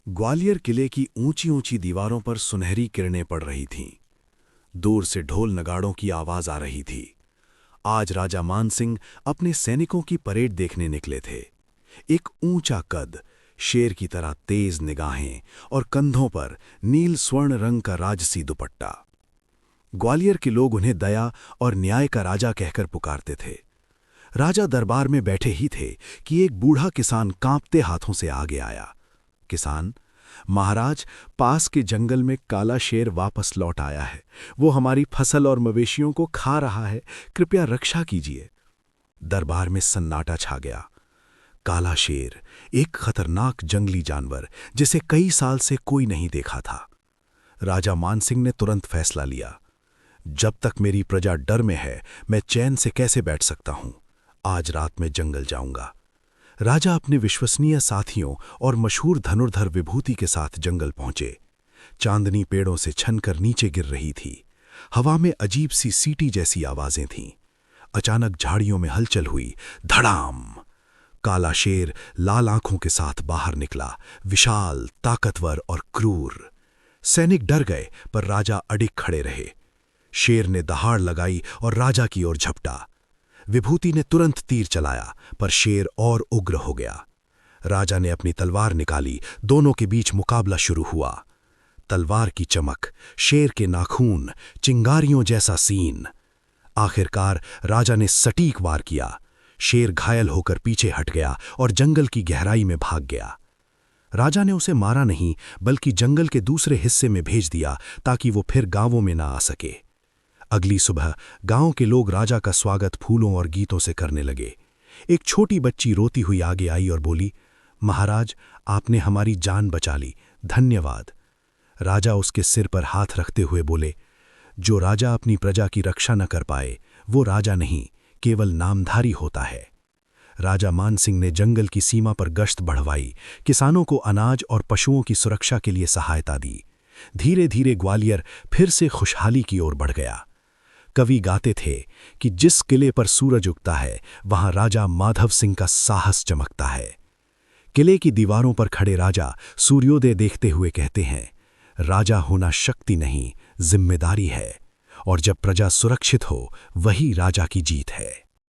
ग्वालियर किले की ऊंची ऊंची दीवारों पर सुनहरी किरणें पड़ रही थीं। दूर से ढोल नगाड़ों की आवाज आ रही थी। आज राजा मानसिंह अपने सैनिकों की परेड देखने निकले थे। एक ऊंचा कद, शेर की तरह तेज निगाहें और कंधों पर नील स्वर्ण रंग का राजसी दुपट्टा। ग्वालियर के लोग उन्हें दया और न्याय का राजा कहकर पुकारते थे। राजा दरबार में बैठे ही थे कि एक बूढ़ा किसान कांपते हाथों से आगे आया। किसान: महाराज, पास के जंगल में काला शेर वापस लौट आया है। वो हमारी फसल और मवेशियों को खा रहा है। कृपया रक्षा कीजिए। दरबार में सन्नाटा छा गया। काला शेर, एक खतरनाक जंगली जानवर जिसे कई साल से कोई नहीं देखा था। राजा मानसिंह ने तुरंत फैसला लिया, जब तक मेरी प्रजा डर में है, मैं चैन से कैसे बैठ सकता हूं। आज रात में जंगल जाऊंगा। राजा अपने विश्वसनीय साथियों और मशहूर धनुर्धर विभूति के साथ जंगल पहुंचे। चांदनी पेड़ों से छनकर नीचे गिर रही थी। हवा में अजीब सी सीटी जैसी आवाजें थीं। अचानक झाड़ियों में हलचल हुई। धड़ाम! काला शेर लाल आंखों के साथ बाहर निकला, विशाल, ताकतवर और क्रूर। सैनिक डर गए, पर राजा अडिग खड़े रहे। शेर ने दहाड़ लगाई और राजा की ओर झपटा। विभूति ने तुरंत तीर चलाया, पर शेर और उग्र हो गया। राजा ने अपनी तलवार निकाली। दोनों के बीच मुकाबला शुरू हुआ। तलवार की चमक, शेर के नाखून, चिंगारियों जैसा सीन। आखिरकार राजा ने सटीक वार किया। शेर घायल होकर पीछे हट गया और जंगल की गहराई में भाग गया। राजा ने उसे मारा नहीं, बल्कि जंगल के दूसरे हिस्से में भेज दिया ताकि वो फिर गांवों में ना आ सके। अगली सुबह गांव के लोग राजा का स्वागत फूलों और गीतों से करने लगे। एक छोटी बच्ची रोती हुई आगे आई और बोली, महाराज, आपने हमारी जान बचा ली, धन्यवाद। राजा उसके सिर पर हाथ रखते हुए बोले, जो राजा अपनी प्रजा की रक्षा न कर पाए, वो राजा नहीं, केवल नामधारी होता है। राजा मानसिंह ने जंगल की सीमा पर गश्त बढ़वाई, किसानों को अनाज और पशुओं की सुरक्षा के लिए सहायता दी। धीरे धीरे ग्वालियर फिर से खुशहाली की ओर बढ़ गया। कवि गाते थे कि जिस किले पर सूरज उगता है, वहां राजा माधव सिंह का साहस चमकता है। किले की दीवारों पर खड़े राजा सूर्योदय देखते हुए कहते हैं, राजा होना शक्ति नहीं, जिम्मेदारी है, और जब प्रजा सुरक्षित हो, वही राजा की जीत है।